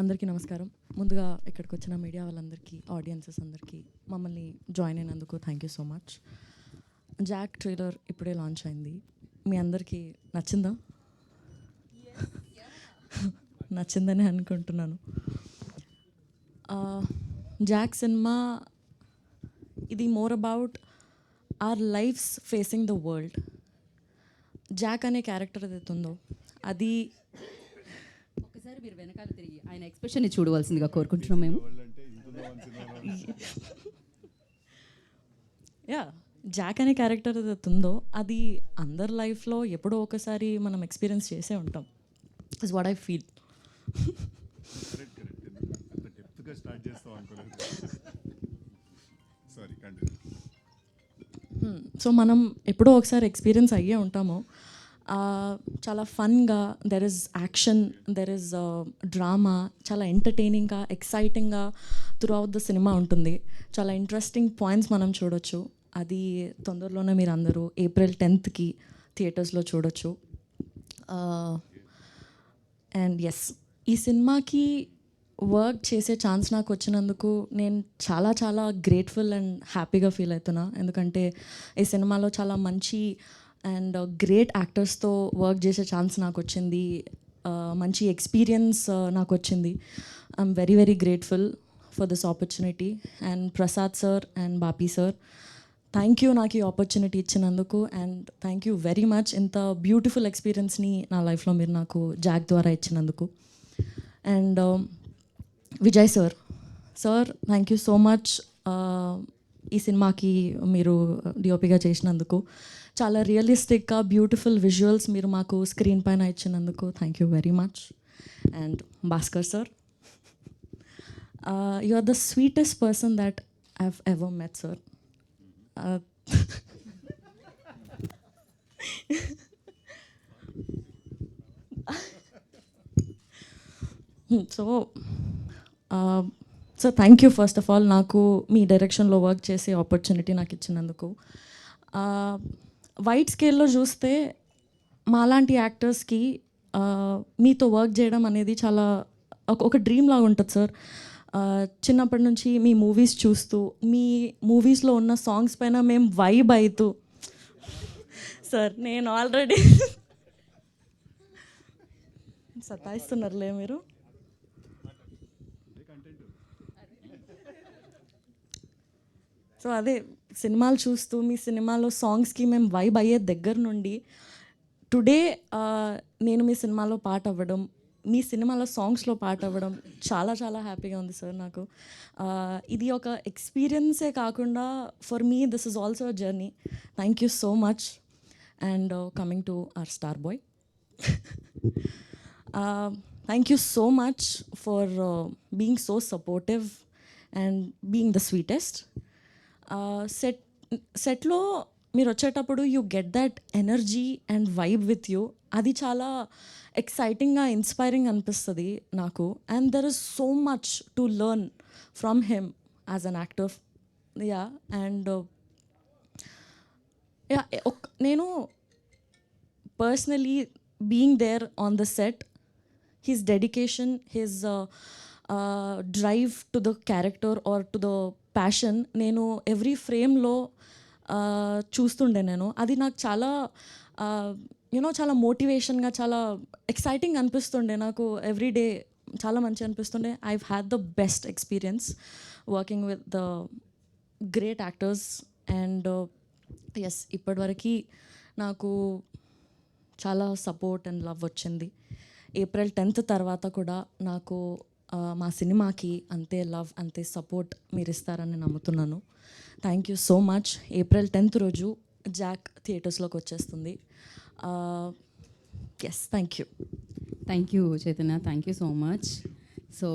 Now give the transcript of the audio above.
అందరికీ నమస్కారం. ముందుగా ఇక్కడికి వచ్చిన మీడియా వాళ్ళందరికీ, ఆడియన్సెస్ అందరికీ మమ్మల్ని జాయిన్ అయినందుకు thank you so much. Jack trailer ఇప్పుడే లాంచ్ అయింది. మీ అందరికీ నచ్చిందా? నచ్చిందని అనుకుంటున్నాను. జాక్ సినిమా ఇది more about our lives facing the world. Jack అనే క్యారెక్టర్ ఏదైతే ఉందో అది ఒకసారి మీరు వెనకాల తిరిగి ఆయన ఎక్స్ప్రెషన్ని చూడవలసిందిగా కోరుకుంటున్నాం మేము. యా, జాక్ అనే క్యారెక్టర్ ఏదైతే ఉందో అది అందరి లైఫ్లో ఎప్పుడో ఒకసారి మనం ఎక్స్పీరియన్స్ చేసే ఉంటాం. Is what I feel. So మనం ఎప్పుడో ఒకసారి ఎక్స్పీరియన్స్ అయ్యే ఉంటాము. చాలా ఫన్గా, there is action, there is drama, చాలా ఎంటర్టైనింగ్గా, ఎక్సైటింగ్గా త్రూ అవుట్ ద సినిమా ఉంటుంది. చాలా ఇంట్రెస్టింగ్ పాయింట్స్ మనం చూడొచ్చు. అది తొందరలోనే మీరు అందరూ April 10th థియేటర్స్లో చూడొచ్చు. అండ్ ఎస్, ఈ సినిమాకి వర్క్ చేసే ఛాన్స్ నాకు వచ్చినందుకు నేను చాలా చాలా గ్రేట్ఫుల్ అండ్ హ్యాపీగా ఫీల్ అవుతున్నా. ఎందుకంటే ఈ సినిమాలో చాలా మంచి అండ్ గ్రేట్ యాక్టర్స్తో వర్క్ చేసే ఛాన్స్ నాకు వచ్చింది. మంచి ఎక్స్పీరియన్స్ నాకు వచ్చింది. I'm very very grateful for this opportunity. And Prasad sir and Bapi sir, thank you నాకు ఈ ఆపర్చునిటీ ఇచ్చినందుకు. And thank you very much ఇంత బ్యూటిఫుల్ ఎక్స్పీరియన్స్ని నా లైఫ్లో మీరు నాకు జాక్ ద్వారా ఇచ్చినందుకు. And Vijay sir, thank you so much ఈ సినిమాకి మీరు డిఓపిగా చేసినందుకు. చాలా రియలిస్టిక్గా బ్యూటిఫుల్ విజువల్స్ మీరు మాకు స్క్రీన్ పైన ఇచ్చినందుకు thank you very much. And Bhaskar sir, you are the sweetest person that I have ever met sir. So thank you first of all నాకు మీ డైరెక్షన్లో వర్క్ చేసే ఆపర్చునిటీ నాకు ఇచ్చినందుకు. వైడ్ స్కేల్లో చూస్తే మాలాంటి యాక్టర్స్కి మీతో వర్క్ చేయడం అనేది చాలా ఒక డ్రీమ్ లాగా ఉంటుంది సార్. చిన్నప్పటి నుంచి మీ మూవీస్ చూస్తూ, మీ మూవీస్లో ఉన్న సాంగ్స్ పైన మేము వైబ్ అవుతూ, సార్ నేను ఆల్రెడీ సతాయిస్తున్నారులే మీరు. సో అదే సినిమాలు చూస్తూ మీ సినిమాలో సాంగ్స్కి మేము వైబ్ అయ్యే దగ్గర నుండి టుడే నేను మీ సినిమాలో పాట అవ్వడం, మీ సినిమాలో సాంగ్స్లో పాట అవ్వడం చాలా చాలా హ్యాపీగా ఉంది సార్ నాకు. ఇది ఒక ఎక్స్పీరియన్సే కాకుండా for me this is also a journey. Thank you so much. And coming to our star boy, thank you so much for being so supportive and being the sweetest. సెట్లో మీరు వచ్చేటప్పుడు you get that energy and vibe with you. అది చాలా ఎక్సైటింగ్గా, inspiring అనిపిస్తుంది నాకు. And there is so much to learn from him as an actor. Yeah, and yeah, నేను personally being there on the set, his dedication, his drive to the character or to the passion, నేను every ఫ్రేమ్లో చూస్తుండే. నేను అది నాకు చాలా చాలా మోటివేషన్గా, చాలా ఎక్సైటింగ్ అనిపిస్తుండే నాకు. ఎవ్రీ డే చాలా మంచి అనిపిస్తుండే. I had the best experience working with the great actors. And yes, ఇప్పటివరకు నాకు చాలా సపోర్ట్ అండ్ లవ్ వచ్చింది. April 10th తర్వాత కూడా నాకు మా సినిమాకి అంతే లవ్, అంతే సపోర్ట్ మీరు ఇస్తారని నమ్ముతున్నాను. Thank you so much. April 10th రోజు జాక్ థియేటర్స్లోకి వచ్చేస్తుంది. Yes, thank you. Thank you Chaitanya, thank you so much. So